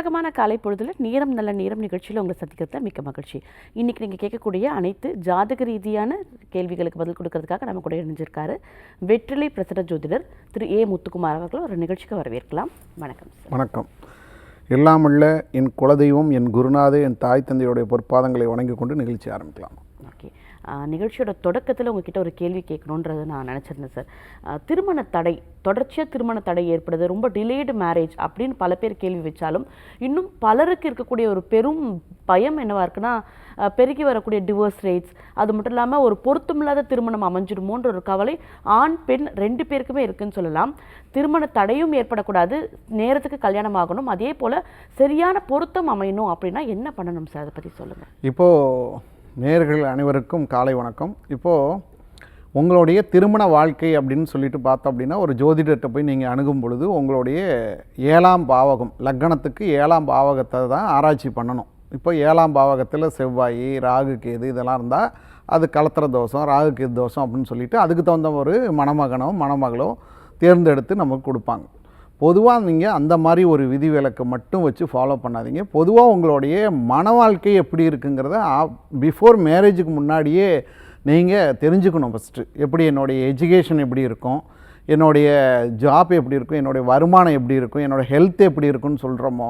உற்சாகமான காலை பொழுதுல நேரம் நல்ல நேரம் நிகழ்ச்சியில் உங்களை சந்திக்கிறதுல மிக்க மகிழ்ச்சி. இன்னைக்கு நீங்கள் கேட்கக்கூடிய அனைத்து ஜாதக ரீதியான கேள்விகளுக்கு பதில் கொடுக்கறதுக்காக நம்ம கூட இணைஞ்சிருக்காரு வெற்றிலை பிரசன்ன ஜோதிடர் திரு ஏ முத்துக்குமார் அவர்கள். ஒரு நிகழ்ச்சிக்கு வரவேற்கலாம். வணக்கம் சார். வணக்கம். எல்லாமுள்ள என் குலதெய்வம், என் குருநாது, என் தாய் தந்தையுடைய பொற்பாதங்களை வணங்கி கொண்டு நிகழ்ச்சி ஆரம்பிக்கலாம். ஓகே, நிகழ்ச்சியோட தொடக்கத்தில் உங்ககிட்ட ஒரு கேள்வி கேட்கணுன்றதை நான் நினச்சிருந்தேன் சார். திருமண தடை, தொடர்ச்சியாக திருமண தடை ஏற்படுது, ரொம்ப டிலேடு மேரேஜ் அப்படின்னு பல பேர் கேள்வி வச்சாலும் இன்னும் பலருக்கு இருக்கக்கூடிய ஒரு பெரும் பயம் என்னவா இருக்குன்னா, பெருகி வரக்கூடிய டிவோர்ஸ் ரேட்ஸ், அது மட்டும் இல்லாமல் ஒரு பொருத்தமில்லாத திருமணம் அமைஞ்சிருமோன்ற ஒரு கவலை ஆண் பெண் ரெண்டு பேருக்குமே இருக்குன்னு சொல்லலாம். திருமண தடையும் ஏற்படக்கூடாது, நேரத்துக்கு கல்யாணம் ஆகணும், அதே போல் சரியான பொருத்தம் அமையணும் அப்படின்னா என்ன பண்ணணும் சார்? அதை பற்றி சொல்லுங்கள். இப்போது நேயர்கள் அனைவருக்கும் காலை வணக்கம். இப்போது உங்களுடைய திருமண வாழ்க்கை அப்படின்னு சொல்லிட்டு பார்த்தோம் அப்படின்னா, ஒரு ஜோதிடர்கிட்ட போய் நீங்கள் அணுகும் பொழுது உங்களுடைய 7ஆம் பாவகம், லக்னத்துக்கு 7ஆம் பாவகத்தை தான் ஆராய்ச்சி பண்ணணும். இப்போ 7ஆம் பாவகத்தில் செவ்வாய், ராகு, கேது இதெல்லாம் இருந்தால் அது கலத்திர தோஷம், ராகு கேது தோஷம் அப்படின்னு சொல்லிட்டு அதுக்கு தகுந்த ஒரு மணமகனோ மணமகளோ தேர்ந்தெடுத்து நமக்கு கொடுப்பாங்க. பொதுவாக நீங்கள் அந்த மாதிரி ஒரு விதிவிலக்கு மட்டும் வச்சு ஃபாலோ பண்ணாதீங்க. பொதுவாக உங்களுடைய மன வாழ்க்கை எப்படி இருக்குங்கிறத பிஃபோர் மேரேஜுக்கு முன்னாடியே நீங்கள் தெரிஞ்சுக்கணும். ஃபஸ்ட்டு எப்படி என்னுடைய எஜுகேஷன் எப்படி இருக்கும், என்னுடைய ஜாப் எப்படி இருக்கும், என்னுடைய வருமானம் எப்படி இருக்கும், என்னோடய ஹெல்த் எப்படி இருக்குன்னு சொல்கிறோமோ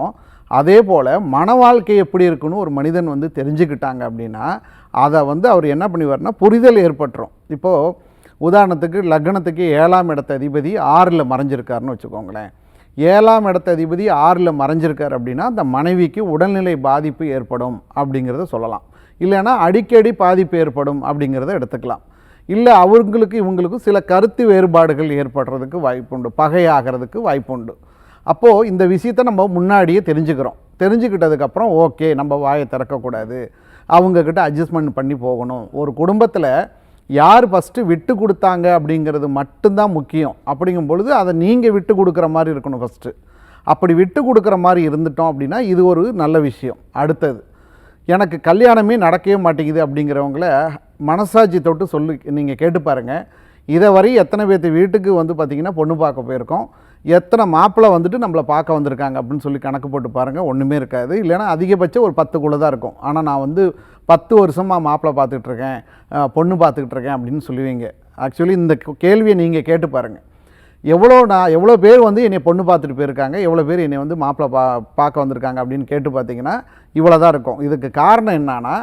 அதே போல் மன வாழ்க்கை எப்படி இருக்குன்னு ஒரு மனிதன் வந்து தெரிஞ்சுக்கிட்டாங்க அப்படின்னா அதை வந்து அவர் என்ன பண்ணிவார்னா புரிதல் ஏற்பட்டுரும். இப்போது உதாரணத்துக்கு லக்னத்துக்கு 7ஆம் இடத்த அதிபதி 6ல் மறைஞ்சிருக்காருன்னு வச்சுக்கோங்களேன். 7ஆம் இடத்த அதிபதி 6ல் மறைஞ்சிருக்கார் அப்படின்னா அந்த மனைவிக்கு உடல்நிலை பாதிப்பு ஏற்படும் அப்படிங்கிறத சொல்லலாம். இல்லைன்னா அடிக்கடி பாதிப்பு ஏற்படும் அப்படிங்கிறத எடுத்துக்கலாம். இல்லை அவங்களுக்கு இவங்களுக்கும் சில கருத்து வேறுபாடுகள் ஏற்படுறதுக்கு வாய்ப்புண்டு, பகையாகிறதுக்கு வாய்ப்புண்டு. அப்போது இந்த விஷயத்தை நம்ம முன்னாடியே தெரிஞ்சுக்கிறோம். தெரிஞ்சுக்கிட்டதுக்கப்புறம் ஓகே, நம்ம வாயை திறக்கக்கூடாது, அவங்கக்கிட்ட அட்ஜஸ்ட்மெண்ட் பண்ணி போகணும். ஒரு குடும்பத்தில் யார் ஃபஸ்ட்டு விட்டு கொடுத்தாங்க அப்படிங்கிறது மட்டும்தான் முக்கியம். அப்படிங்கும் பொழுது அதை நீங்கள் விட்டு கொடுக்குற மாதிரி இருக்கணும் ஃபஸ்ட்டு. அப்படி விட்டு கொடுக்குற மாதிரி இருந்துட்டோம் அப்படின்னா இது ஒரு நல்ல விஷயம். அடுத்தது, எனக்கு கல்யாணமே நடக்கவே மாட்டேங்குது அப்படிங்கிறவங்கள மனசாட்சி தொட்டு சொல்லி நீங்கள் கேட்டு பாருங்கள். இதை வரை எத்தனை பேர்த்து வீட்டுக்கு வந்து பார்த்திங்கன்னா பொண்ணு பார்க்க போயிருக்கோம், எத்தனை மாப்பிள்ளை வந்துட்டு நம்மளை பார்க்க வந்திருக்காங்க அப்படின்னு சொல்லி கணக்கு போட்டு பாருங்கள். ஒன்றுமே இருக்காது. இல்லைனா அதிகபட்சம் ஒரு 10 தான் இருக்கும். ஆனால் நான் வந்து 10 வருஷமாக மாப்பிள்ளை பார்த்துட்ருக்கேன், பொண்ணு பார்த்துக்கிட்டு இருக்கேன் அப்படின்னு சொல்லுவீங்க. ஆக்சுவலி இந்த கேள்வியை நீங்கள் கேட்டு பாருங்கள். எவ்வளோ பேர் வந்து என்னை பொண்ணு பார்த்துட்டு போயிருக்காங்க, எவ்வளோ பேர் என்னை வந்து மாப்பிள்ளை பார்க்க வந்திருக்காங்க அப்படின்னு கேட்டு பார்த்தீங்கன்னா இவ்வளோ தான் இருக்கும். இதுக்கு காரணம் என்னன்னா,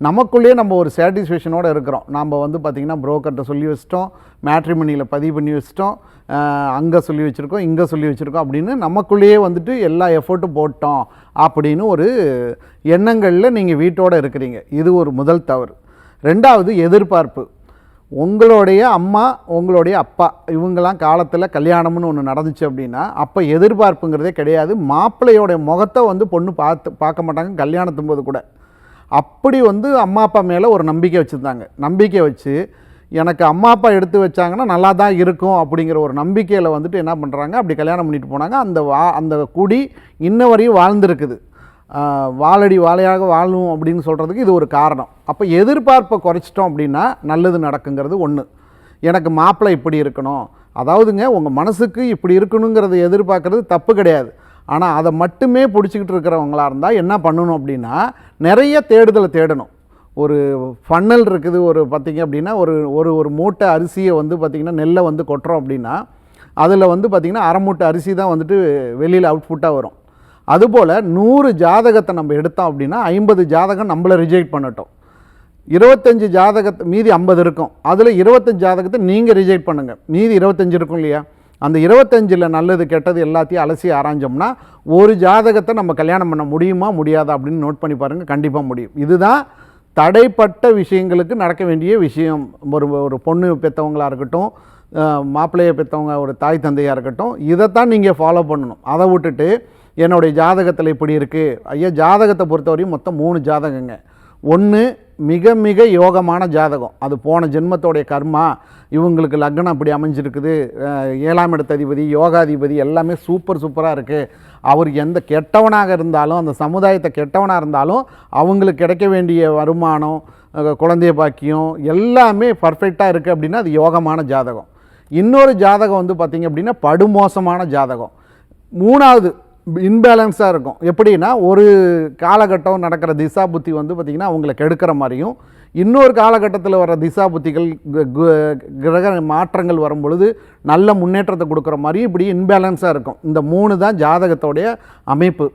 நமக்குள்ளேயே நம்ம ஒரு சாட்டிஸ்ஃபேக்ஷனோடு இருக்கிறோம். நம்ம வந்து பார்த்திங்கன்னா புரோக்கர்கிட்ட சொல்லி வச்சிட்டோம், மேட்ரிமனியில் பதிவு பண்ணி வச்சிட்டோம், அங்கே சொல்லி வச்சுருக்கோம், இங்கே சொல்லி வச்சுருக்கோம் அப்படின்னு நமக்குள்ளேயே வந்துட்டு எல்லா எஃபர்ட்டும் போட்டோம் அப்படின்னு ஒரு எண்ணங்களில் நீங்கள் வீட்டோடு இருக்கிறீங்க. இது ஒரு முதல் தவறு. ரெண்டாவது, எதிர்பார்ப்பு. உங்களுடைய அம்மா, உங்களுடைய அப்பா இவங்கெல்லாம் காலத்தில் கல்யாணம்னு ஒன்று நடந்துச்சு அப்படின்னா அப்போ எதிர்பார்ப்புங்கிறதே கிடையாது. மாப்பிள்ளையோடைய முகத்தை வந்து பொண்ணு பார்க்க மாட்டாங்க கல்யாணத்தும் போது கூட. அப்படி வந்து அம்மா அப்பா மேலே ஒரு நம்பிக்கை வச்சுருந்தாங்க. நம்பிக்கை வச்சு எனக்கு அம்மா அப்பா எடுத்து வச்சாங்கன்னா நல்லா தான் இருக்கும் அப்படிங்கிற ஒரு நம்பிக்கையில் வந்துட்டு என்ன பண்ணுறாங்க, அப்படி கல்யாணம் பண்ணிட்டு போனாங்க. அந்த குடி இன்ன வரையும் வாழ்ந்துருக்குது. வாழடி வாழையாக வாழும் அப்படின்னு சொல்கிறதுக்கு இது ஒரு காரணம். அப்போ எதிர்பார்ப்பை குறைச்சிட்டோம் அப்படின்னா நல்லது நடக்குங்கிறது ஒன்று. எனக்கு மாப்பிள்ளை இப்படி இருக்கணும், அதாவதுங்க உங்கள் மனசுக்கு இப்படி இருக்கணுங்கிறத எதிர்பார்க்குறது தப்பு கிடையாது. ஆனால் அதை மட்டுமே பிடிச்சிக்கிட்டு இருக்கிறவங்களாக இருந்தால் என்ன பண்ணணும் அப்படின்னா நிறைய தேடுதலை தேடணும். ஒரு ஃபன்னல் இருக்குது, ஒரு பார்த்திங்க அப்படின்னா ஒரு மூட்டை அரிசியை வந்து பார்த்திங்கன்னா நெல்லை வந்து கொட்டுறோம் அப்படின்னா அதில் வந்து பார்த்திங்கன்னா அரை மூட்டை அரிசி தான் வந்துட்டு வெளியில் அவுட்புட்டாக வரும். அதுபோல் 100 ஜாதகத்தை நம்ம எடுத்தோம் அப்படின்னா 50 ஜாதகம் நம்மளை ரிஜெக்ட் பண்ணட்டும். 25 ஜாதகத்தை மீதி 50 இருக்கும். அதில் 25 ஜாதகத்தை நீங்கள் ரிஜெக்ட் பண்ணுங்கள். மீதி 25 இருக்கும் இல்லையா? அந்த 25ல் நல்லது கெட்டது எல்லாத்தையும் அலசி ஆராய்ஞ்சோம்னா ஒரு ஜாதகத்தை நம்ம கல்யாணம் பண்ண முடியுமா முடியாதா அப்படின்னு நோட் பண்ணி பாருங்கள். கண்டிப்பாக முடியும். இதுதான் தடைப்பட்ட விஷயங்களுக்கு நடக்க வேண்டிய விஷயம். ஒரு பொண்ணு பெற்றவங்களாக இருக்கட்டும், மாப்பிள்ளையை பெற்றவங்க ஒரு தாய் தந்தையாக இருக்கட்டும், இதைத்தான் நீங்கள் ஃபாலோ பண்ணணும். அதை விட்டுட்டு என்னுடைய ஜாதகத்தில் இப்படி இருக்குது, ஐயா ஜாதகத்தை பொறுத்தவரையும் மொத்தம் 3 ஜாதகங்க. ஒன்று மிக மிக யோகமான ஜாதகம், அது போன ஜென்மத்தோடைய கர்மா, இவங்களுக்கு லக்னம் அப்படி அமைஞ்சிருக்குது, 7ஆம் இடத்த அதிபதி யோகாதிபதி எல்லாமே சூப்பராக இருக்குது. அவர் எந்த கெட்டவனாக இருந்தாலும், அந்த சமுதாயத்தை கெட்டவனாக இருந்தாலும் அவங்களுக்கு கிடைக்க வேண்டிய வருமானம், குழந்தைய பாக்கியம் எல்லாமே பர்ஃபெக்டாக இருக்குது அப்படின்னா அது யோகமான ஜாதகம். இன்னொரு ஜாதகம் வந்து பார்த்திங்க அப்படின்னா படுமோசமான ஜாதகம். மூணாவது இன்பேலன்ஸாக இருக்கும். எப்படின்னா ஒரு காலகட்டம் நடக்கிற திசா புத்தி வந்து பார்த்திங்கன்னா அவங்கள கெடுக்கிற மாதிரியும், இன்னொரு காலகட்டத்தில் வர திசா புத்திகள் கிரக மாற்றங்கள் வரும் பொழுது நல்ல முன்னேற்றத்தை கொடுக்குற மாதிரியும் இப்படி இன்பேலன்ஸாக இருக்கும். இந்த 3 தான் ஜாதகத்தோடைய அமைப்பு.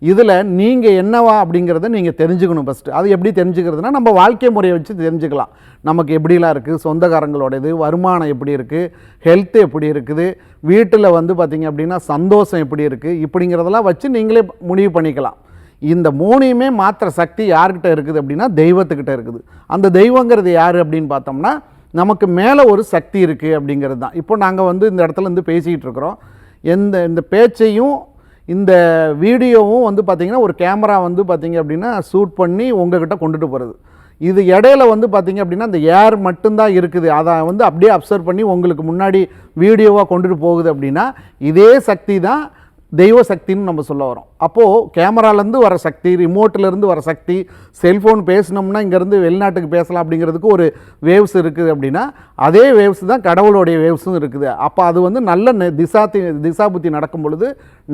இதில் நீங்கள் என்னவா அப்படிங்கிறத நீங்கள் தெரிஞ்சுக்கணும் ஃபஸ்ட்டு. அது எப்படி தெரிஞ்சுக்கிறதுனா நம்ம வாழ்க்கை முறையை வச்சு தெரிஞ்சுக்கலாம். நமக்கு எப்படிலாம் இருக்குது, சொந்தக்காரங்களோடது வருமானம் எப்படி இருக்குது, ஹெல்த் எப்படி இருக்குது, வீட்டில் வந்து பார்த்திங்க அப்படின்னா சந்தோஷம் எப்படி இருக்குது, இப்படிங்கிறதெல்லாம் வச்சு நீங்களே முடிவு பண்ணிக்கலாம். இந்த 3யுமே மாற்ற சக்தி யார்கிட்ட இருக்குது அப்படின்னா தெய்வத்துக்கிட்ட இருக்குது. அந்த தெய்வங்கிறது யார் அப்படின்னு பார்த்தோம்னா நமக்கு மேலே ஒரு சக்தி இருக்குது அப்படிங்கிறது தான். இப்போ நாங்கள் வந்து இந்த இடத்துல இருந்து பேசிக்கிட்டு இருக்கிறோம். இந்த பேச்சையும் இந்த வீடியோவும் வந்து பார்த்திங்கன்னா ஒரு கேமரா வந்து பார்த்திங்க அப்படின்னா ஷூட் பண்ணி உங்ககிட்ட கொண்டுட்டு போகிறது. இது இடையில வந்து பார்த்திங்க அப்படின்னா அந்த ஏர் மட்டும்தான் இருக்குது. அதை வந்து அப்படியே அப்சர்வ் பண்ணி உங்களுக்கு முன்னாடி வீடியோவாக கொண்டுட்டு போகுது அப்படின்னா இதே சக்தி தான் தெய்வ சக்தின்னு நம்ம சொல்ல வரோம். அப்போது கேமராலேருந்து வர சக்தி, ரிமோட்டிலேருந்து வர சக்தி, செல்ஃபோன் பேசினோம்னா இங்கேருந்து வெளிநாட்டுக்கு பேசலாம் அப்படிங்கிறதுக்கு ஒரு வேவ்ஸ் இருக்குது அப்படின்னா அதே வேவ்ஸ் தான் கடவுளுடைய வேவ்ஸும் இருக்குது. அப்போ அது வந்து நல்ல திசா புத்தி நடக்கும் பொழுது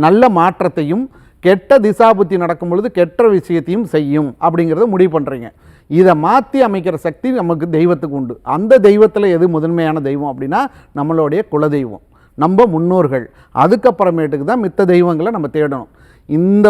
நல்ல மாற்றத்தையும், கெட்ட திசா புத்தி நடக்கும் பொழுது கெட்ட விஷயத்தையும் செய்யும் அப்படிங்கிறத முடிவு பண்ணுறீங்க. இதை மாற்றி அமைக்கிற சக்தி நமக்கு தெய்வத்துக்கு உண்டு. அந்த தெய்வத்தில் எது முதன்மையான தெய்வம் அப்படின்னா நம்மளுடைய குலதெய்வம், நம்ம முன்னோர்கள். அதுக்கப்புறமேட்டுக்கு தான் மித்த தெய்வங்களை நம்ம தேடணும். இந்த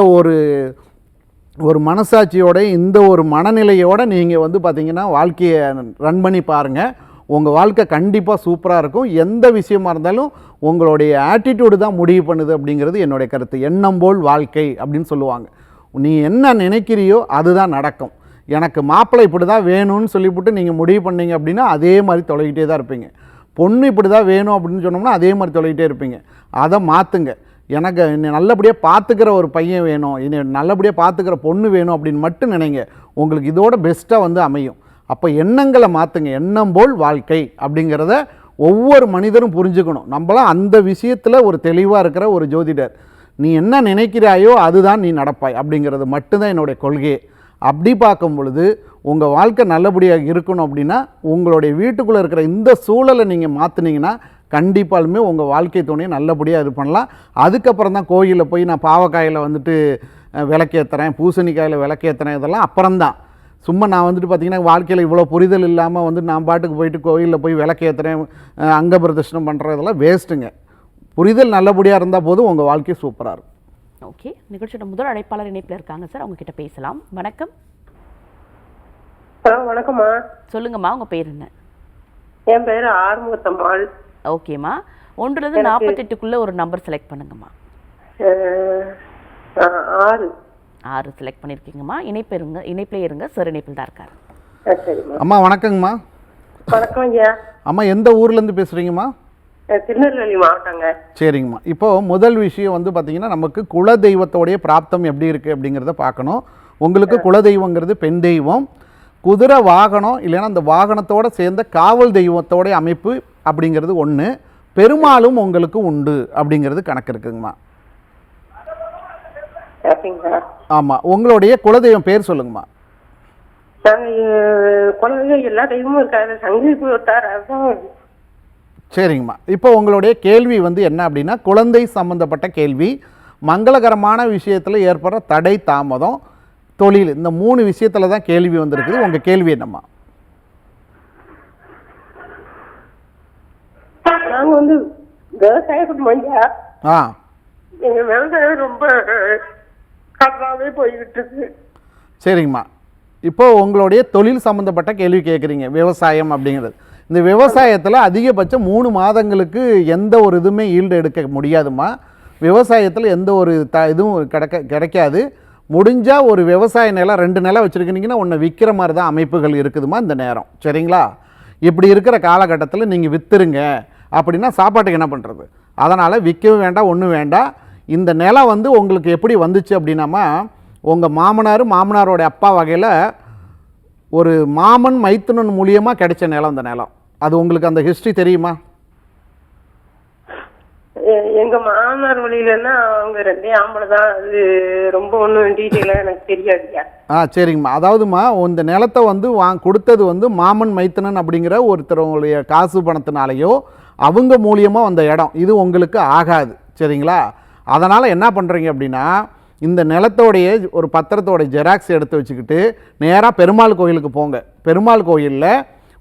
ஒரு மனசாட்சியோட, இந்த ஒரு மனநிலையோடு நீங்கள் வந்து பார்த்திங்கன்னா வாழ்க்கையை ரன் பண்ணி பாருங்கள். உங்கள் வாழ்க்கை கண்டிப்பாக சூப்பராக இருக்கும். எந்த விஷயமா இருந்தாலும் உங்களுடைய ஆட்டிடியூடு தான் முடிவு பண்ணுது அப்படிங்கிறது என்னுடைய கருத்து. எண்ணம் போல் வாழ்க்கை அப்படின்னு சொல்லுவாங்க. நீ என்ன நினைக்கிறியோ அதுதான் நடக்கும். எனக்கு மாப்பிள்ளை இப்படி தான் வேணும்னு சொல்லிவிட்டு நீங்கள் முடிவு பண்ணீங்க அப்படின்னா அதே மாதிரி தொலைகிட்டே தான் இருப்பீங்க. பொண்ணு இப்படி தான் வேணும் அப்படின்னு சொன்னோம்னா அதே மாதிரி தொலைகிட்டே இருப்பீங்க. அதை மாற்றுங்க. எனக்கு என்னை நல்லபடியாக பார்த்துக்கிற ஒரு பையன் வேணும், என்னை நல்லபடியாக பார்த்துக்கிற பொண்ணு வேணும் அப்படின்னு மட்டும் நினைங்க. உங்களுக்கு இதோட பெஸ்ட்டாக வந்து அமையும். அப்போ எண்ணங்களை மாற்றுங்க. எண்ணம் போல் வாழ்க்கை அப்படிங்கிறத ஒவ்வொரு மனிதரும் புரிஞ்சுக்கணும். நம்மளாம் அந்த விஷயத்தில் ஒரு தெளிவாக இருக்கிற ஒரு ஜோதிடர். நீ என்ன நினைக்கிறாயோ அதுதான் நீ நடப்பாய் அப்படிங்கிறது மட்டும்தான் என்னுடைய கொள்கையே. அப்படி பார்க்கும் பொழுது உங்கள் வாழ்க்கை நல்லபடியாக இருக்கணும் அப்படின்னா உங்களுடைய வீட்டுக்குள்ளே இருக்கிற இந்த சூழலை நீங்கள் மாற்றினீங்கன்னா கண்டிப்பாலுமே உங்கள் வாழ்க்கை துணையை நல்லபடியாக இது பண்ணலாம். அதுக்கப்புறம் தான் கோயிலில் போய் நான் பாவக்காயில் வந்துட்டு விளக்கேற்றுறேன், பூசணிக்காயில் விளக்கேற்றுறேன், இதெல்லாம் அப்புறம்தான். சும்மா நான் வந்துட்டு பார்த்திங்கன்னா வாழ்க்கையில் இவ்வளோ புரிதல் இல்லாமல் வந்து நான் பாட்டுக்கு போயிட்டு கோயிலில் போய் விளக்கேற்றுறேன், அங்க பிரதர்ஷனம் பண்ணுறதெல்லாம் வேஸ்ட்டுங்க. புரிதல் நல்லபடியாக இருந்தால் போதும் உங்கள் வாழ்க்கை சூப்பராக இருக்கும். ஓகே, நிகழ்ச்சியோட முதல் அழைப்பாளர் இணைப்பில் இருக்காங்க சார், அவங்க கிட்ட பேசலாம். வணக்கம். ஹலோ, வணக்கம்மா. சொல்லுங்கம்மா, உங்க பேர் என்ன? என் பேர் ஆறுமுகத்தம்மாள். ஓகேம்மா, 1லேருந்து 48க்குள்ள ஒரு நம்பர் செலக்ட் பண்ணுங்கம்மா. 6 செலக்ட் பண்ணியிருக்கீங்கம்மா. இணைப்பிலே இருங்க சார், இணைப்பில் தான் இருக்காரு. சரிம்மா. அம்மா வணக்கங்கம்மா. வணக்கம் ஐயா. அம்மா எந்த ஊர்லேருந்து பேசுகிறீங்கம்மா? திருநெல்வேலி மாவட்டங்க. சரிங்கம்மா. இப்போது முதல் விஷயம் வந்து பார்த்திங்கன்னா நமக்கு குலதெய்வத்தோடைய பிராப்தம் எப்படி இருக்குது அப்படிங்கிறத பார்க்கணும். உங்களுக்கு குலதெய்வங்கிறது பெண் தெய்வம், குதிரை வாகனம் இல்லைன்னா அந்த வாகனத்தோடு சேர்ந்த காவல் தெய்வத்தோடைய அமைப்பு அப்படிங்கிறது ஒன்று, பெருமாளும் உங்களுக்கு உண்டு அப்படிங்கிறது கணக்கு இருக்குங்கம்மா. ஆமாம், உங்களுடைய குலதெய்வம் பேர் சொல்லுங்கம்மா. எல்லா தெய்வமும் இருக்காது, சங்கீத விட்டார். சரிங்கம்மா. இப்போ உங்களுடைய கேள்வி வந்து என்ன அப்படின்னா குழந்தை சம்பந்தப்பட்ட கேள்வி, மங்களகரமான விஷயத்தில் ஏற்படுற தடை தாமதம், தொழில், இந்த 3 விஷயத்தில் தான் கேள்வி வந்திருக்குது. உங்கள் கேள்வி என்னம்மா? நாங்கள் வந்து விவசாய குடும்பம். எங்கள் விவசாயம் ரொம்ப கஷ்டமாகவே போய்கிட்டு இருக்கு. சரிங்கம்மா. இப்போ உங்களுடைய தொழில் சம்மந்தப்பட்ட கேள்வி கேட்குறீங்க, விவசாயம் அப்படிங்கிறது. இந்த விவசாயத்தில் அதிகபட்சம் 3 மாதங்களுக்கு எந்த ஒரு இதுவுமே ஈல்டு எடுக்க முடியாதுமா. விவசாயத்தில் எந்த ஒரு இதுவும் கிடைக்காது. முடிஞ்சால் ஒரு விவசாய நிலம் 2 நிலம் வச்சுருக்கீங்கன்னா ஒன்று விற்கிற மாதிரி தான் அமைப்புகள் இருக்குதுமா இந்த நேரம். சரிங்களா? இப்படி இருக்கிற காலகட்டத்தில் நீங்கள் விற்றுருங்க அப்படின்னா சாப்பாட்டுக்கு என்ன பண்ணுறது? அதனால் விற்கவும் வேண்டாம், ஒன்றும் வேண்டாம். இந்த நிலம் வந்து உங்களுக்கு எப்படி வந்துச்சு அப்படின்னாமா, உங்கள் மாமனாரோட அப்பா வகையில் ஒரு மாமன் மைத்துனன் மூலியமாக கிடைச்ச நிலம் இந்த நிலம். அது உங்களுக்கு அந்த ஹிஸ்ட்ரி தெரியுமா? எங்க மாமனார் வழியிலன்னா அவங்க 2 ஆம்பளை தான். அது ரொம்ப ஒன்றும் டீட்டெயிலாக எனக்கு தெரியாதுயா. சரிங்கம்மா. அதாவதுமா இந்த நிலத்தை வந்து கொடுத்தது வந்து மாமன் மைத்துனன் அப்படிங்கிற ஒருத்தருடைய காசு பணத்தினாலேயோ அவங்க மூலியமாக வந்த இடம். இது உங்களுக்கு ஆகாது. சரிங்களா? அதனால் என்ன பண்ணுறீங்க அப்படின்னா இந்த நிலத்தோடைய ஒரு பத்திரத்தோட ஜெராக்ஸ் எடுத்து வச்சுக்கிட்டு நேராக பெருமாள் கோயிலுக்கு போங்க. பெருமாள் கோயிலில்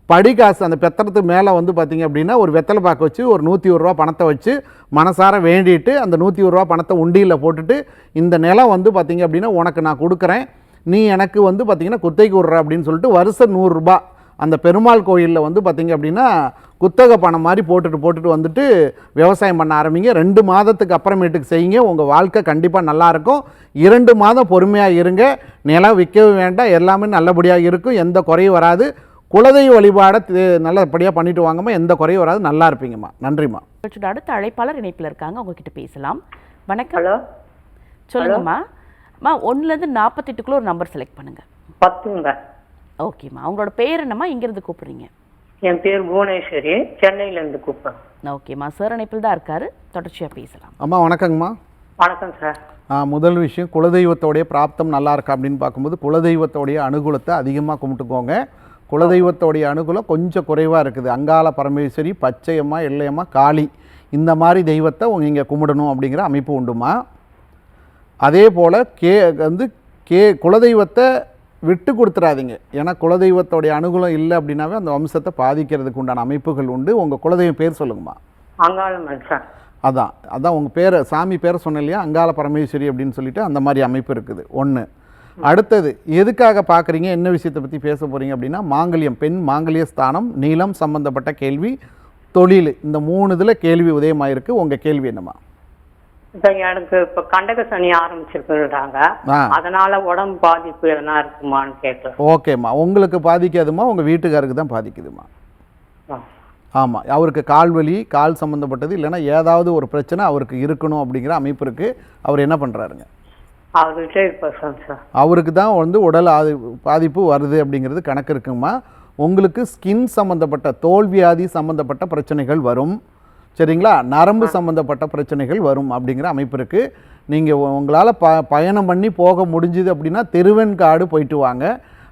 படிக்காசு அந்த பத்திரத்துக்கு மேலே வந்து பார்த்திங்க அப்படின்னா ஒரு வெத்தலை பாக்கு வச்சு ஒரு 101 ரூபா பணத்தை வச்சு மனசார வேண்டிட்டு அந்த 101 ரூபா பணத்தை உண்டியில் போட்டுட்டு இந்த நிலம் வந்து பார்த்திங்க அப்படின்னா உனக்கு நான் கொடுக்குறேன், நீ எனக்கு வந்து பார்த்திங்கன்னா குத்தகைக்கு விட்ற அப்படின்னு சொல்லிட்டு வருஷம் 100 ரூபா அந்த பெருமாள் கோயிலில் வந்து பார்த்திங்க அப்படின்னா குத்தகை பணம் மாதிரி போட்டுட்டு வந்துட்டு விவசாயம் பண்ண ஆரம்பிங்க. 2 மாதத்துக்கு அப்புறமேட்டுக்கு செய்யுங்க. உங்கள் வாழ்க்கை கண்டிப்பாக நல்லாயிருக்கும். 2 மாதம் பொறுமையாக இருங்க. நிலம் விற்கவும் வேண்டாம், எல்லாமே நல்லபடியாக இருக்கும், எந்த குறையும் வராது. குலதெய்வ வழிபாடை நல்லபடியாக பண்ணிட்டு வாங்கம்மா, எந்த குறையும் வராது, நல்லா இருப்பீங்கம்மா. நன்றிம்மா. அடுத்த அழைப்பாளர் இணைப்பில் இருக்காங்க, உங்ககிட்ட பேசலாம். வணக்கம். ஹலோ, சொல்லுங்கம்மா. அம்மா 1லேருந்து 48க்குள்ள ஒரு நம்பர் செலக்ட் பண்ணுங்க. 10ங்க. ஓகேம்மா, உங்களோட பேர் என்னம்மா, இங்கிருந்து கூப்பிடுறீங்க? என் பேர் புவனேஸ்வரி, சென்னையிலேருந்து கூப்பிட்றேன். ஓகேம்மா, சார் இணைப்பில் தான் இருக்காரு, தொடர்ச்சியாக பேசலாம். அம்மா வணக்கங்கம்மா. வணக்கம் சார். முதல் விஷயம், குலதெய்வத்தோடைய பிராப்தம் நல்லா இருக்கா அப்படின்னு பார்க்கும்போது குலதெய்வத்தோடைய அனுகூலத்தை அதிகமாக கும்பிட்டுக்கோங்க. குலதெய்வத்தோடைய அனுகூலம் கொஞ்சம் குறைவாக இருக்குது. அங்காள பரமேஸ்வரி, பச்சையம்மா, எல்லையம்மா, காளி, இந்த மாதிரி தெய்வத்தை நீங்கள் கும்பிடணும் அப்படிங்கிற அமைப்பு உண்டுமா. அதே போல் குலதெய்வத்தை விட்டு கொடுத்துடாதீங்க. ஏன்னா குலதெய்வத்தோடைய அனுகூலம் இல்லை அப்படின்னாவே அந்த வம்சத்தை பாதிக்கிறதுக்கு உண்டான அமைப்புகள் உண்டு. உங்கள் குலதெய்வம் பேர் சொல்லுங்கம்மா. அங்காளம்மன் சார். அதான் உங்கள் பேரை, சாமி பேரை சொன்னேன் இல்லையா, அங்காள பரமேஸ்வரி அப்படின்னு சொல்லிட்டு அந்த மாதிரி அமைப்பு இருக்குது. ஒன்று. அடுத்தது, எதுக்காக பார்க்குறீங்க, என்ன விஷயத்தை பற்றி பேச போகிறீங்க அப்படின்னா மாங்கல்யம், பெண் மாங்கல்ய ஸ்தானம், நீளம் சம்மந்தப்பட்ட கேள்வி, தொழில், இந்த 3 இதில் கேள்வி உதயமாயிருக்கு. உங்கள் கேள்வி என்னம்மா? எனக்கு இப்ப கண்டக சனி ஆரம்பிச்சிருக்குறாங்க, அதனால உடம்பு பாதிப்பு எதனா இருக்குமான்னு கேட்கலாம். ஓகேம்மா, உங்களுக்கு பாதிக்காதுமா, உங்கள் வீட்டுக்காருக்கு தான் பாதிக்குதுமா. ஆமாம், அவருக்கு கால்வலி, கால் சம்மந்தப்பட்டது இல்லைன்னா ஏதாவது ஒரு பிரச்சனை அவருக்கு இருக்கணும் அப்படிங்கிற அமைப்பு இருக்குது. அவர் என்ன பண்ணுறாருங்க? அவருக்கு தான் வந்து உடல் பாதிப்பு வருது அப்படிங்கிறது கணக்கு இருக்குங்கம்மா. உங்களுக்கு ஸ்கின் சம்மந்தப்பட்ட தோல்வியாதி சம்மந்தப்பட்ட பிரச்சனைகள் வரும், சரிங்களா, நரம்பு சம்மந்தப்பட்ட பிரச்சனைகள் வரும் அப்படிங்கிற அமைப்பு இருக்குது. நீங்கள் உங்களால் பயணம் பண்ணி போக முடிஞ்சுது அப்படின்னா திருவெண்காடு போயிட்டு வாங்க,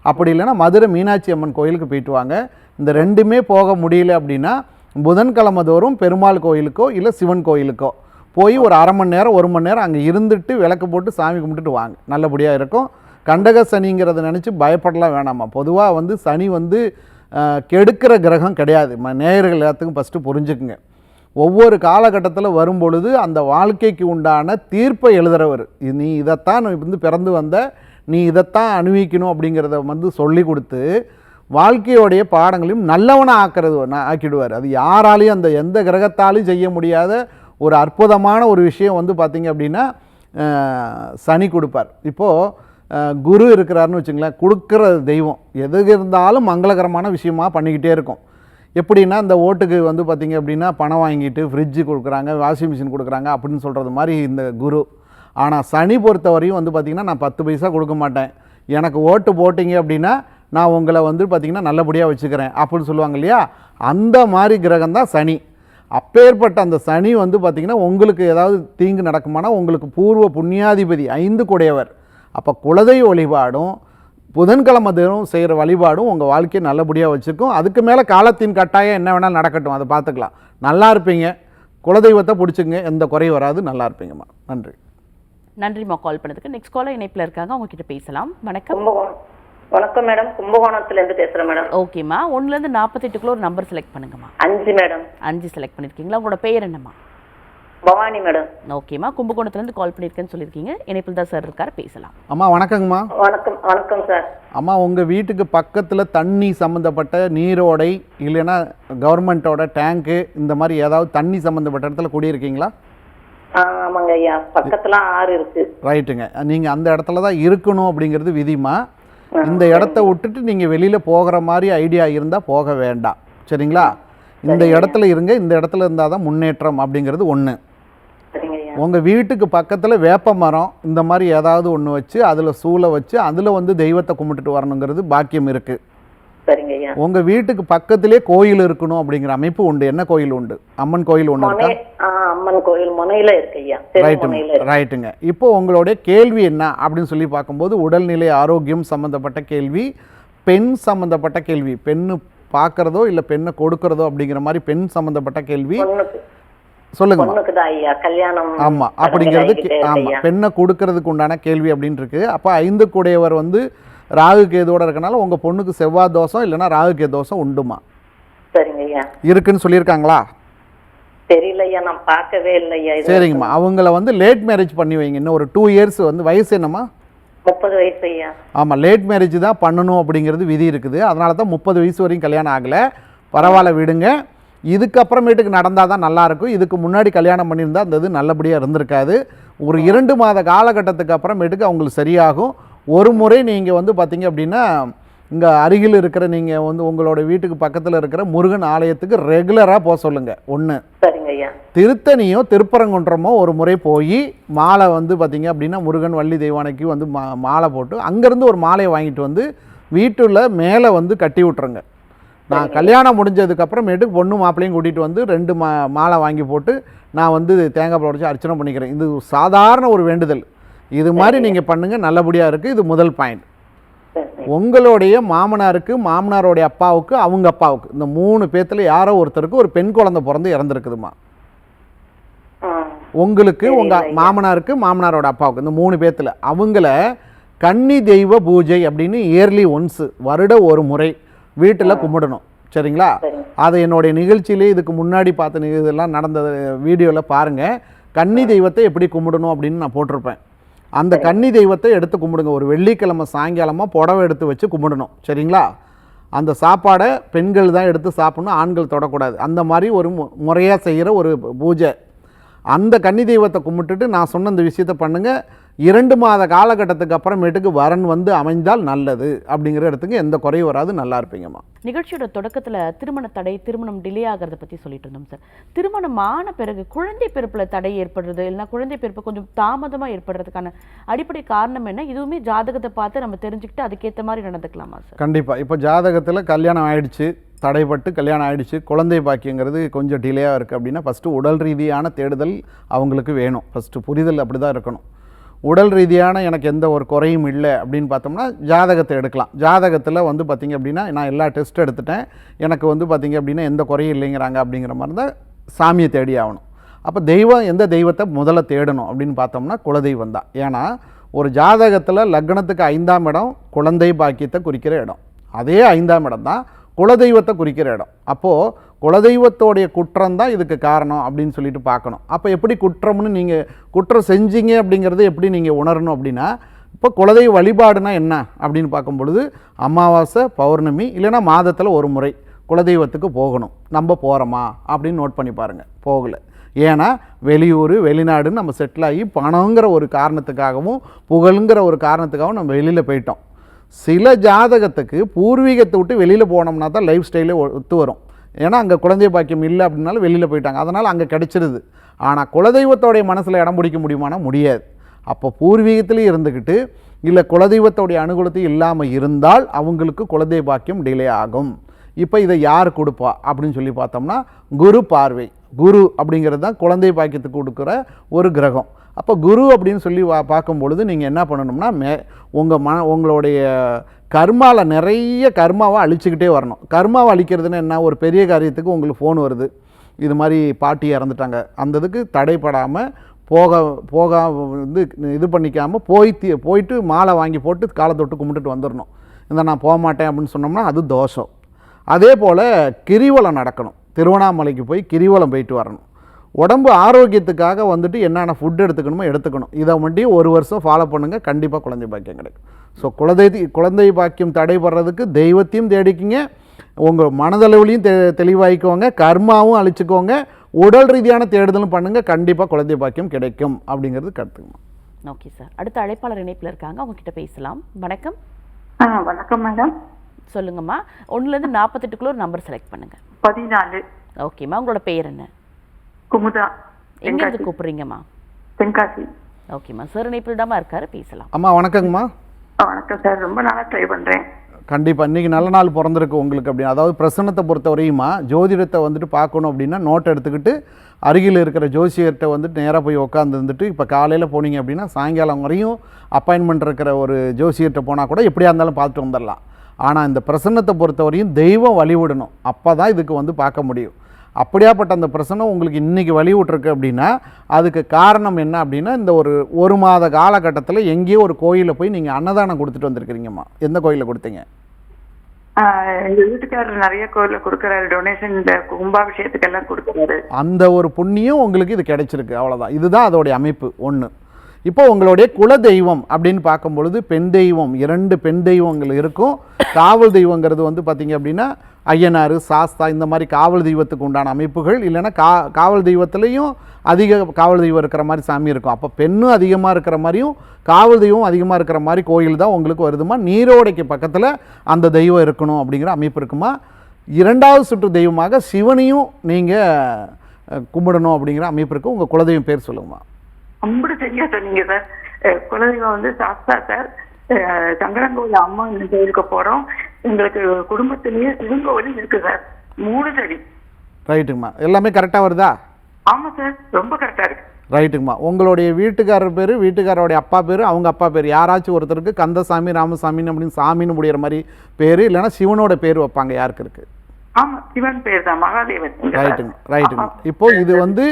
அப்படி இல்லைன்னா மதுரை மீனாட்சி அம்மன் கோயிலுக்கு போயிட்டு வாங்க. இந்த 2மே போக முடியல அப்படின்னா புதன்கிழமை தோறும் பெருமாள் கோயிலுக்கோ இல்லை சிவன் கோயிலுக்கோ போய் ஒரு 1/2 மணி நேரம் 1 மணி நேரம் அங்கே இருந்துட்டு விளக்கு போட்டு சாமி கும்பிட்டுட்டு வாங்க, நல்லபடியாக இருக்கும். கண்டக சனிங்கிறத நினச்சி பயப்படலாம் வேணாமா. பொதுவாக வந்து சனி வந்து கெடுக்கிற கிரகம் கிடையாது. நேயர்கள் எல்லாத்துக்கும் ஃபஸ்ட்டு புரிஞ்சுக்குங்க. ஒவ்வொரு காலகட்டத்தில் வரும்பொழுது அந்த வாழ்க்கைக்கு உண்டான தீர்ப்பை எழுதுகிறவர், நீ இதைத்தான் வந்து பிறந்து வந்த, நீ இதைத்தான் அனுபவிக்கணும் அப்படிங்கிறத வந்து சொல்லி கொடுத்து வாழ்க்கையோடைய பாடங்களையும் நல்லவனாக ஆக்கிடுவார். அது யாராலையும் அந்த எந்த கிரகத்தாலையும் செய்ய முடியாத ஒரு அற்புதமான ஒரு விஷயம் வந்து பார்த்திங்க அப்படின்னா சனி கொடுப்பார். இப்போது குரு இருக்கிறாருன்னு வச்சுங்களேன், கொடுக்குற தெய்வம் எது இருந்தாலும் மங்களகரமான விஷயமாக பண்ணிக்கிட்டே இருக்கும். எப்படின்னா இந்த ஓட்டுக்கு வந்து பார்த்திங்க அப்படின்னா பணம் வாங்கிட்டு ஃப்ரிட்ஜு கொடுக்குறாங்க, வாஷிங் மிஷின் கொடுக்குறாங்க அப்படின்னு சொல்கிறது மாதிரி இந்த குரு. ஆனால் சனி பொறுத்த வரையும் வந்து பார்த்திங்கன்னா நான் 10 பைசா கொடுக்க மாட்டேன், எனக்கு ஓட்டு போட்டிங்க அப்படின்னா நான் உங்களை வந்து பார்த்திங்கன்னா நல்லபடியாக வச்சுக்கிறேன் அப்படின்னு சொல்லுவாங்க இல்லையா, அந்த மாதிரி கிரகம் தான் சனி. அப்பேற்பட்ட அந்த சனி வந்து பார்த்திங்கன்னா உங்களுக்கு ஏதாவது தீங்கு நடக்குமானா உங்களுக்கு பூர்வ புண்ணியாதிபதி 5 கூடையவர். அப்போ குலதெய்வ வழிபாடும் புதன்கிழமை தினம் செய்கிற வழிபாடும் உங்கள் வாழ்க்கையை நல்லபடியாக வச்சுருக்கும். அதுக்கு மேலே காலத்தின் கட்டாயம் என்ன வேணாலும் நடக்கட்டும், அதை பார்த்துக்கலாம். நல்லா இருப்பீங்க, குலதெய்வத்தை பிடிச்சிங்க, எந்த குறையும் வராது, நல்லா இருப்பீங்கம்மா. நன்றி. நன்றிம்மா கால் பண்ணதுக்கு. நெக்ஸ்ட் காலர் இணைப்பில் இருக்காங்க, உங்ககிட்ட பேசலாம். வணக்கம். வணக்கம் மேடம், கும்பகோணத்துலேருந்து பேசுகிறேன் மேடம். ஓகேம்மா, 1லேருந்து 48க்குள்ள ஒரு நம்பர் செலக்ட் பண்ணுங்கம்மா. 5 மேடம். 5 செலக்ட் பண்ணியிருக்கீங்களா? உங்களோட பெயர் என்னம்மா? பவானி மேடம். ஓகேம்மா, கும்பகோணத்துலேருந்து கால் பண்ணியிருக்கேன்னு சொல்லியிருக்கீங்க, இணைப்பில் தான் சார் இருக்கார், பேசலாம். அம்மா வணக்கங்கம்மா. வணக்கம் சார். அம்மா, உங்கள் வீட்டுக்கு பக்கத்தில் தண்ணி சம்மந்தப்பட்ட நீரோடை இல்லைன்னா கவர்மெண்ட்டோட டேங்க்கு இந்த மாதிரி ஏதாவது தண்ணி சம்மந்தப்பட்ட இடத்துல குடியிருக்கீங்களா? ஆமாங்க ஐயா, பக்கத்தில் ஆறு இருக்குது. ரைட்டுங்க, நீங்கள் அந்த இடத்துல தான் இருக்கணும் அப்படிங்கிறது விதிமா. இந்த இடத்த விட்டுட்டு நீங்கள் வெளியில் போகிற மாதிரி ஐடியா இருந்தால் போக வேண்டாம், சரிங்களா? இந்த இடத்துல இருங்க, இந்த இடத்துல இருந்தால் தான் முன்னேற்றம் அப்படிங்கிறது ஒன்று. உங்கள் வீட்டுக்கு பக்கத்தில் வேப்ப மரம் இந்த மாதிரி ஏதாவது ஒன்று வச்சு அதில் சூளை வச்சு அதில் வந்து தெய்வத்தை கும்பிட்டுட்டு வரணுங்கிறது பாக்கியம் இருக்குது. உங்கள் வீட்டுக்கு பக்கத்திலே கோயில் இருக்கணும் அப்படிங்கிற அமைப்பு உண்டு. என்ன கோயில் உண்டு? அம்மன் கோயில் ஒன்று இருக்கா? அம்மன் கோயில் முனையில இருக்கு ஐயா. ரைட்டுங்க. இப்போ உங்களுடைய கேள்வி என்ன அப்படின்னு சொல்லி பார்க்கும்போது உடல்நிலை ஆரோக்கியம் சம்மந்தப்பட்ட கேள்வி, பெண் சம்மந்தப்பட்ட கேள்வி, பெண்ணு பார்க்குறதோ இல்லை பெண்ணை கொடுக்கறதோ அப்படிங்கிற மாதிரி பெண் சம்மந்தப்பட்ட கேள்வி. சொல்லுங்கம்மா. பொண்ணுக்கு தான் ஐயா கல்யாணம். ஆமா, அப்படிங்கிறது ஆமா ஐயா. பெண்ணை கொடுக்கறதுக்கு உண்டான கேள்வி அப்படின்னு இருக்கு. அப்ப 5 கூடையவர் வந்து ராகு கேதுவோட இருக்கனால உங்க பொண்ணுக்கு செவ்வாய் தோஷம் இல்லைன்னா ராகு கேது தோஷம் உண்டுமா? சரிங்க ஐயா. இருக்குன்னு சொல்லியிருக்காங்களா? தெரியல ஐயா, நான் பார்க்கவே இல்லை ஐயா. சரிங்கம்மா, அவங்கள வந்து லேட் மேரேஜ் பண்ணி வைங்க. இன்னும் ஒரு 2 இயர்ஸ் வந்து வயசு என்னம்மா? 30 வயசு ஐயா. ஆமாம், லேட் மேரேஜ் தான் பண்ணணும் அப்படிங்கிறது விதி இருக்குது. அதனால தான் 30 வயசு வரையும் கல்யாணம் ஆகலை. பரவாயில்ல விடுங்க. இதுக்கப்புறமேட்டுக்கு நடந்தால் தான் நல்லாயிருக்கும். இதுக்கு முன்னாடி கல்யாணம் பண்ணியிருந்தால் அந்த இது நல்லபடியாக இருந்திருக்காது. ஒரு 2 மாத காலகட்டத்துக்கு அப்புறமேட்டுக்கு அவங்களுக்கு சரியாகும். ஒரு முறை நீங்கள் வந்து பார்த்தீங்க அப்படின்னா இங்கே அருகில் இருக்கிற நீங்கள் வந்து உங்களோட வீட்டுக்கு பக்கத்தில் இருக்கிற முருகன் ஆலயத்துக்கு ரெகுலராக போக சொல்லுங்கள். ஒன்று. சரிங்க ஐயா. திருத்தணியோ திருப்பரங்குன்றமோ ஒரு முறை போய் மாலை வந்து பார்த்தீங்க அப்படின்னா முருகன் வள்ளி தெய்வானைக்கு வந்து மாலை போட்டு அங்கேருந்து ஒரு மாலையை வாங்கிட்டு வந்து வீட்டில் மேலே வந்து கட்டி விட்ருங்க. நான் கல்யாணம் முடிஞ்சதுக்கப்புறமேட்டுக்கு பொண்ணு மாப்பிள்ளையும் கூட்டிகிட்டு வந்து 2 மாலை வாங்கி போட்டு நான் வந்து தேங்காய் உடைச்சி அர்ச்சனை பண்ணிக்கிறேன். இது சாதாரண ஒரு வேண்டுதல். இது மாதிரி நீங்கள் பண்ணுங்கள், நல்லபடியாக இருக்குது. இது முதல் பாயிண்ட். உங்களுடைய மாமனாருக்கு, மாமனாரோடைய அப்பாவுக்கு, அவங்க அப்பாவுக்கு, இந்த 3 பேத்துல யாரோ ஒருத்தருக்கு ஒரு பெண் குழந்தை பிறந்து இறந்துருக்குதுமா. உங்களுக்கு, உங்கள் மாமனாருக்கு, மாமனாரோட அப்பாவுக்கு, இந்த 3 பேத்துல அவங்கள கன்னி தெய்வ பூஜை அப்படின்னு இயர்லி ஒன்ஸ், வருட ஒரு முறை வீட்டில் கும்பிடணும். சரிங்களா? அதை என்னுடைய நிகழ்ச்சியிலே இதுக்கு முன்னாடி பார்த்த இதெல்லாம் நடந்த வீடியோவில் பாருங்கள். கன்னி தெய்வத்தை எப்படி கும்பிடணும் அப்படின்னு நான் போட்டிருப்பேன். அந்த கன்னி தெய்வத்தை எடுத்து கும்பிடுங்க. ஒரு வெள்ளிக்கிழமை சாயங்காலமாக புடவை எடுத்து வச்சு கும்பிடணும். சரிங்களா? அந்த சாப்பாடை பெண்கள் தான் எடுத்து சாப்பிடணும், ஆண்கள் தொடக்கூடாது. அந்த மாதிரி ஒரு முறையாக செய்கிற ஒரு பூஜை. அந்த கன்னி தெய்வத்தை கும்பிட்டுட்டு நான் சொன்ன இந்த விஷயத்தை பண்ணுங்கள். 2 மாத காலகட்டத்துக்கு அப்புறமேட்டுக்கு வரன் வந்து அமைந்தால் நல்லது. அப்படிங்கிற இடத்துக்கு எந்த குறையும் வராது. நல்லா இருப்பீங்கம்மா. நிகழ்ச்சியோட தொடக்கத்தில் திருமண தடை, திருமணம் டிலே ஆகிறத பற்றி சொல்லிட்டு இருந்தோம் சார். திருமணம் ஆன பிறகு குழந்தை பிறப்பில் தடை ஏற்படுறது, இல்லைன்னா குழந்தை பிறப்பு கொஞ்சம் தாமதமாக ஏற்படுறதுக்கான அடிப்படை காரணம் என்ன? இதுவுமே ஜாதகத்தை பார்த்து நம்ம தெரிஞ்சுக்கிட்டு அதுக்கேற்ற மாதிரி நடந்துக்கலாமா சார்? கண்டிப்பாக. இப்போ ஜாதகத்தில் கல்யாணம் ஆயிடுச்சு, தடைப்பட்டு கல்யாணம் ஆயிடுச்சு, குழந்தை பாக்கியங்கிறது கொஞ்சம் டிலேயாக இருக்குது அப்படின்னா ஃபஸ்ட்டு உடல் ரீதியான தேடுதல் அவங்களுக்கு வேணும். ஃபஸ்ட்டு புரிதல் அப்படி தான் இருக்கணும். உடல் ரீதியான எனக்கு எந்த ஒரு குறையும் இல்லை அப்படின்னு பார்த்தோம்னா ஜாதகத்தை எடுக்கலாம். ஜாதகத்தில் வந்து பார்த்திங்க அப்படின்னா நான் எல்லா டெஸ்ட் எடுத்துட்டேன், எனக்கு வந்து பார்த்திங்க அப்படின்னா எந்த குறையும் இல்லைங்கிறாங்க அப்படிங்கிற மாதிரி தான் சாமியை தேடி ஆகணும். அப்போ தெய்வம், எந்த தெய்வத்தை முதல்ல தேடணும் அப்படின்னு பார்த்தோம்னா குலதெய்வம் தான். ஏன்னா ஒரு ஜாதகத்தில் லக்னத்துக்கு 5ஆம் இடம் குழந்தை பாக்கியத்தை குறிக்கிற இடம், அதே 5ஆம் இடம் தான் குலதெய்வத்தை குறிக்கிற இடம். அப்போது குலதெய்வத்தோடைய குற்றம் தான் இதுக்கு காரணம் அப்படின்னு சொல்லிட்டு பார்க்கணும். அப்போ எப்படி குற்றம்னு நீங்கள் குற்றம் செஞ்சீங்க அப்படிங்கிறது எப்படி நீங்கள் உணரணும் அப்படின்னா, இப்போ குலதெய்வ வழிபாடுனா என்ன அப்படின்னு பார்க்கும் பொழுது அமாவாசை, பௌர்ணமி, இல்லைன்னா மாதத்தில் ஒரு முறை குலதெய்வத்துக்கு போகணும். நம்ம போகிறோமா அப்படின்னு நோட் பண்ணி பாருங்கள். போகலை. ஏன்னா வெளியூர், வெளிநாடுன்னு நம்ம செட்டில் ஆகி பணங்கிற ஒரு காரணத்துக்காகவும் புகழுங்கிற ஒரு காரணத்துக்காகவும் நம்ம வெளியில் போயிட்டோம். சில ஜாதகத்துக்கு பூர்வீகத்தை விட்டு வெளியில் போனோம்னா தான் லைஃப் ஸ்டைலே ஒத்து வரும். ஏன்னா அங்கே குழந்தை பாக்கியம் இல்லை அப்படின்னாலும் வெளியில் போயிட்டாங்க, அதனால் அங்கே கிடச்சிருது. ஆனால் குலதெய்வத்தோடைய மனசில் இடம் பிடிக்க முடியுமானா முடியாது. அப்போ பூர்வீகத்திலே இருந்துக்கிட்டு இல்லை குலதெய்வத்தோடைய அனுகூலத்தை இல்லாமல் இருந்தால் அவங்களுக்கு குலதெய்வ பாக்கியம் டிலே ஆகும். இப்போ இதை யார் கொடுப்பா அப்படின்னு சொல்லி பார்த்தோம்னா குரு பார்வை. குரு அப்படிங்கிறது தான் குழந்தை பாக்கியத்துக்கு கொடுக்குற ஒரு கிரகம். அப்போ குரு அப்படின்னு சொல்லி பார்க்கும் பொழுது நீங்கள் என்ன பண்ணணும்னா உங்களுடைய கர்மாவில் நிறைய கர்மாவை அழிச்சுக்கிட்டே வரணும். கர்மாவை அழிக்கிறதுன்னு என்ன? ஒரு பெரிய காரியத்துக்கு உங்களுக்கு ஃபோன் வருது, இது மாதிரி பாட்டி இறந்துட்டாங்க, அந்த இதுக்கு தடைப்படாமல் போக வந்து இது பண்ணிக்காமல் போயிட்டு மாலை வாங்கி போட்டு காலை தொட்டு கும்பிட்டுட்டு வந்துடணும். இந்த நான் போக மாட்டேன் அப்படின்னு சொன்னோம்னா அது தோஷம். அதே போல் கிரிவலம் நடக்கணும். திருவண்ணாமலைக்கு போய் கிரிவலம் போயிட்டு வரணும். உடம்பு ஆரோக்கியத்துக்காக வந்துட்டு என்னென்ன ஃபுட் எடுத்துக்கணுமோ எடுத்துக்கணும். இதை மட்டும் 1 வருஷம் ஃபாலோ பண்ணுங்கள், கண்டிப்பாக குழந்தை பாக்கியம் கிடைக்கும். ஸோ குழந்தை பாக்கியம் தடைபடுறதுக்கு தெய்வத்தையும் தேடிக்கிங்க, உங்கள் மனதளவுலையும் தெளிவாகிக்கோங்க, கர்மாவும் அழிச்சுக்கோங்க, உடல் ரீதியான தேடுதலும் பண்ணுங்கள், கண்டிப்பாக குழந்தை பாக்கியம் கிடைக்கும் அப்படிங்கிறது கருத்துங்கம்மா. Okay sir. அடுத்த அழைப்பாளர் இணைப்பில் இருக்காங்க, அவங்ககிட்ட பேசலாம். வணக்கம். வணக்கம் மேடம். சொல்லுங்கம்மா. 1லேருந்து 48க்குள்ள ஒரு நம்பர் செலக்ட் பண்ணுங்க. 14. ஓகேம்மா. உங்களோட பெயர் என்ன? குமுதா. எங்கேருந்து கூப்பிடுறீங்கம்மா? தென்காசி. ஓகேம்மா. சார் இணைப்பில்டாமா இருக்காரு, பேசலாம். அம்மா வணக்கங்கம்மா. வணக்கம் சார். ரொம்ப நாளாக ட்ரை பண்ணுறேன். கண்டிப்பாக இன்றைக்கி நல்ல நாள் பிறந்திருக்கு உங்களுக்கு அப்படின்னு. அதாவது பிரசன்னத்தை பொறுத்த வரையுமா ஜோதிடத்தை வந்துட்டு பார்க்கணும் அப்படின்னா நோட் எடுத்துக்கிட்டு அருகில் இருக்கிற ஜோசியர்கிட்ட வந்துட்டு நேராக போய் உட்காந்துருந்துட்டு இப்போ காலையில் போனீங்க அப்படின்னா சாயங்காலம் வரையும் அப்பாயின்மெண்ட் இருக்கிற ஒரு ஜோசியர்கிட்ட போனால் கூட எப்படியா இருந்தாலும் பார்த்துட்டு வந்துடலாம். ஆனால் இந்த பிரசன்னத்தை பொறுத்த வரையும் தெய்வம் வழிவிடணும், அப்போ தான் இதுக்கு வந்து பார்க்க முடியும். அப்படியாப்பட்ட அந்த பிரச்சனை உங்களுக்கு இன்றைக்கி வழி விட்ருக்கு அப்படின்னா அதுக்கு காரணம் என்ன அப்படின்னா இந்த ஒரு மாத காலகட்டத்தில் எங்கேயோ ஒரு கோயிலில் போய் நீங்கள் அன்னதானம் கொடுத்துட்டு வந்திருக்கிறீங்கம்மா. எந்த கோயிலில் கொடுத்தீங்க? எங்க வீட்டுக்காரர் நிறைய கோயில கொடுக்கறாரு, டொனேஷன் இந்த கும்பாபிஷேகத்துக்கெல்லாம் கொடுக்கறாரு. அந்த ஒரு புண்ணியம் உங்களுக்கு இது கிடைச்சிருக்கு, அவ்வளோதான். இதுதான் அதோடைய அமைப்பு ஒன்று. இப்போ உங்களுடைய குல தெய்வம் அப்படின்னு பார்க்கும் பொழுது பெண் தெய்வம், 2 பெண் தெய்வங்கள் இருக்கும். காவல் தெய்வங்கிறது வந்து பார்த்திங்க அப்படின்னா ஐயனார், சாஸ்தா, இந்த மாதிரி காவல் தெய்வத்துக்கு உண்டான அமைப்புகள். இல்லைன்னா காவல் தெய்வத்துலேயும் அதிக காவல் தெய்வம் இருக்கிற மாதிரி சாமி இருக்கும். அப்போ பெண்ணும் அதிகமாக இருக்கிற மாதிரியும் காவல் தெய்வம் அதிகமாக இருக்கிற மாதிரி கோயில் தான் உங்களுக்கு வருதுமா. நீரோடைக்கு பக்கத்தில் அந்த தெய்வம் இருக்கணும் அப்படிங்கிற அமைப்பு இருக்குமா. 2வது சுற்று தெய்வமாக சிவனையும் நீங்கள் கும்பிடணும் அப்படிங்கிற அமைப்பு இருக்குது. உங்கள் குலதெய்வம் பேர் சொல்லுங்கம்மா. அம்புடு சரியா சொன்னீங்க சார். குலதெய்வம் வந்து சாஸ்தா சார். சங்கரங்கோவில் அம்மா கோயிலுக்கு போறோம். எங்களுக்கு குடும்பத்திலேயே சிவங்கோவிலும் இருக்கு சார். 3 சரி. ரைட்டுங்கம்மா. எல்லாமே கரெக்டாக வருதா? ஆமா சார், ரொம்ப கரெக்டா இருக்கு. ரைட்டுங்கம்மா. உங்களுடைய வீட்டுக்காரர் பேர், வீட்டுக்காரோடைய அப்பா பேர், அவங்க அப்பா பேர் யாராச்சும் ஒருத்தருக்கு கந்தசாமி, ராமசாமின்னு அப்படின்னு சாமின்னு முடிகிற மாதிரி பேர், இல்லைன்னா சிவனோட பேர் வைப்பாங்க. யாருக்கு இருக்குது? ஆமா, சிவன் பேர் தான், மகாதேவன். ரைட்டுங்க. இப்போ இது வந்து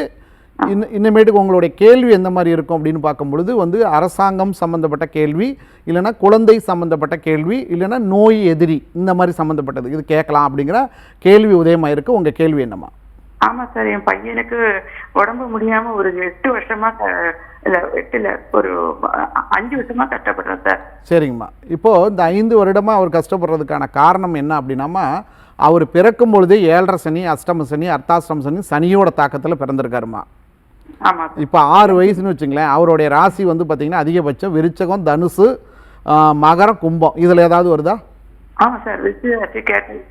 இன்னமேட்டுக்கு உங்களுடைய கேள்வி எந்த மாதிரி இருக்கும் அப்படின்னு பார்க்கும்பொழுது வந்து அரசாங்கம் சம்மந்தப்பட்ட கேள்வி, இல்லைன்னா குழந்தை சம்மந்தப்பட்ட கேள்வி, இல்லைன்னா நோய் எதிரி, இந்த மாதிரி சம்மந்தப்பட்டது இது கேட்கலாம் அப்படிங்கிற கேள்வி உதயமாக இருக்குது. உங்கள் கேள்வி என்னம்மா? ஆமா சார், என் பையனுக்கு உடம்பு முடியாம ஒரு 8 வருஷமா ஒரு 5 வருஷமா கஷ்டப்படுறேன் சார். சரிங்கம்மா. இப்போது இந்த 5 வருடமாக அவர் கஷ்டப்படுறதுக்கான காரணம் என்ன அப்படின்னாமா, அவர் பிறக்கும் பொழுதே 7.5 சனி, அஷ்டம சனி, அர்த்தாஷ்டம சனி, சனியோட தாக்கத்தில் பிறந்திருக்காருமா. ஆமா. இப்போ 6 வயசுன்னு வச்சுங்களேன். அவருடைய ராசி வந்து பார்த்தீங்கன்னா அதிகபட்சம் விருச்சகம், தனுசு, மகரம், கும்பம். இதில் ஏதாவது வருதா? ஆமா சார், கேட்டேன்.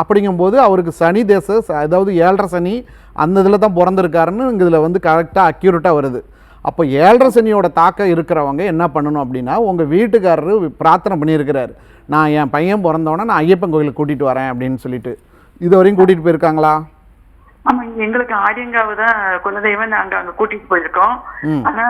அப்படிங்கும்போது அவருக்கு சனி தேச, அதாவது 7.5 சனி அந்த இதில் தான் பிறந்திருக்காருன்னு இதில் வந்து கரெக்டாக அக்யூரேட்டாக வருது. அப்போ 7.5 சனியோட தாக்கம் இருக்கிறவங்க என்ன பண்ணணும் அப்படின்னா, உங்கள் வீட்டுக்காரரு பிரார்த்தனை பண்ணியிருக்கிறாரு, நான் என் பையன் பிறந்தவொடனே நான் ஐயப்பன் கோயிலுக்கு கூட்டிகிட்டு வரேன் அப்படின்னு சொல்லிட்டு. இது வரையும் கூட்டிகிட்டு போயிருக்காங்களா? ஆமா, எங்களுக்கு ஆரியங்காவு தான் குலதெய்வம். நாங்க அங்க கூட்டிட்டு போயிருக்கோம். ஆனா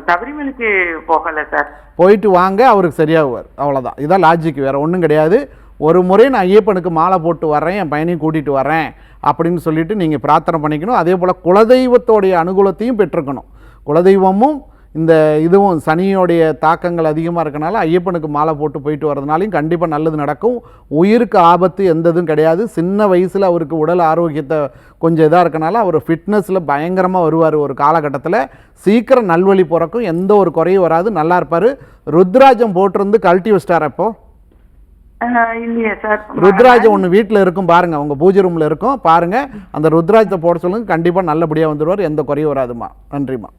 சபரிமலைக்கு போகல சார். போயிட்டு வாங்க, அவருக்கு சரியாகுவார். அவ்வளோதான். இதான் லாஜிக், வேறு ஒன்றும் கிடையாது. ஒரு முறை நான் ஐயப்பனுக்கு மாலை போட்டு வர்றேன், என் பையனையும் கூட்டிகிட்டு வரேன் அப்படின்னு சொல்லிட்டு நீங்கள் பிரார்த்தனை பண்ணிக்கணும். அதே போல் குலதெய்வத்தோடைய அனுகூலத்தையும் பெற்றுக்கணும். குலதெய்வமும் இந்த இதுவும் சனியோடைய தாக்கங்கள் அதிகமாக இருக்கனால ஐயப்பனுக்கு மாலை போட்டு போயிட்டு வரதுனாலையும் கண்டிப்பாக நல்லது நடக்கும். உயிருக்கு ஆபத்து எந்ததும் கிடையாது. சின்ன வயசில் அவருக்கு உடல் ஆரோக்கியத்தை கொஞ்சம் இதாக இருக்கனால அவர் ஃபிட்னஸில் பயங்கரமாக வருவார். ஒரு காலகட்டத்தில் சீக்கிரம் நல்வழி பிறக்கும், எந்த ஒரு குறையும் வராது, நல்லா இருப்பார். ருத்ராஜம் போட்டிருந்து கழட்டி வச்சிட்டார். இப்போ இல்லையா சார்? ருத்ராஜம் ஒன்று வீட்டில் இருக்கும் பாருங்கள், உங்கள் பூஜை ரூமில் இருக்கும் பாருங்கள். அந்த ருத்ராஜத்தை போட சொல்லுங்கள், கண்டிப்பாக நல்லபடியாக வந்துடுவார், எந்த குறையும் வராதுமா. நன்றிம்மா.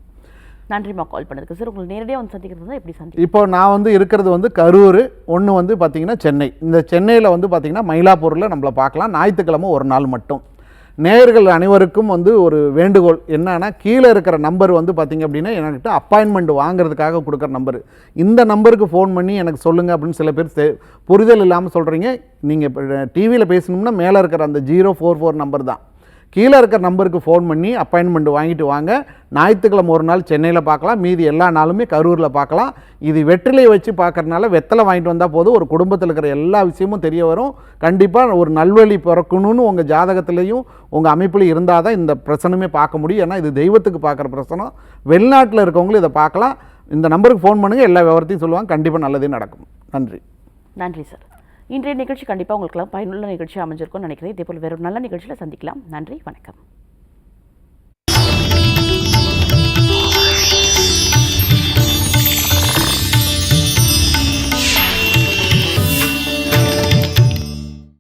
நன்றிம்மா கால் பண்ணதுக்கு. சார் உங்களுக்கு நேரடியாக வந்து சந்திக்கிறது எப்படி சந்திக்க? இப்போ நான் வந்து இருக்கிறது வந்து கரூர், ஒன்று வந்து பார்த்திங்கன்னா சென்னை. இந்த சென்னையில் வந்து பார்த்திங்கன்னா மயிலாப்பூரில் நம்மளை பார்க்கலாம். ஞாயிற்றுக்கிழமை ஒரு நாள் மட்டும். நேயர்கள் அனைவருக்கும் வந்து ஒரு வேண்டுகோள் என்னன்னா, கீழே இருக்கிற நம்பர் வந்து பார்த்திங்க அப்படின்னா என்கிட்ட அப்பாயின்மெண்ட் வாங்குறதுக்காக கொடுக்குற நம்பரு. இந்த நம்பருக்கு ஃபோன் பண்ணி எனக்கு சொல்லுங்கள் அப்படின்னு சில பேர் புரிதல் இல்லாமல் சொல்கிறீங்க. நீங்கள் டிவியில் பேசணும்னா மேலே இருக்கிற அந்த 044 நம்பர் தான். கீழே இருக்கிற நம்பருக்கு ஃபோன் பண்ணி அப்பாயின்மெண்ட் வாங்கிட்டு வாங்க. ஞாயிற்றுக்கிழமை ஒரு நாள் சென்னையில் பார்க்கலாம், மீதி எல்லா நாளுமே கரூரில் பார்க்கலாம். இது வெற்றிலையை வச்சு பார்க்கறதுனால வெத்தலை வாங்கிட்டு வந்தால் போதும், ஒரு குடும்பத்தில் இருக்கிற எல்லா விஷயமும் தெரிய வரும். கண்டிப்பாக ஒரு நல்வழி பிறக்கணும்னு உங்கள் ஜாதகத்திலையும் உங்கள் அமைப்பில் இருந்தால் தான் இந்த பிரச்சனையுமே பார்க்க முடியும். ஏன்னா இது தெய்வத்துக்கு பார்க்குற பிரச்சனை. வெளிநாட்டில் இருக்கவங்களும் இதை பார்க்கலாம். இந்த நம்பருக்கு ஃபோன் பண்ணுங்கள், எல்லா விவரத்தையும் சொல்லுவாங்க. கண்டிப்பாக நல்லதே நடக்கும். நன்றி. நன்றி சார். இன்றைய நிகழ்ச்சி கண்டிப்பாக உங்களுக்கெல்லாம் பயனுள்ள நிகழ்ச்சி அமைஞ்சிருக்கும்னு நினைக்கிறேன். இதே போல் வேறு நல்ல நிகழ்ச்சியில் சந்திக்கலாம். நன்றி, வணக்கம்.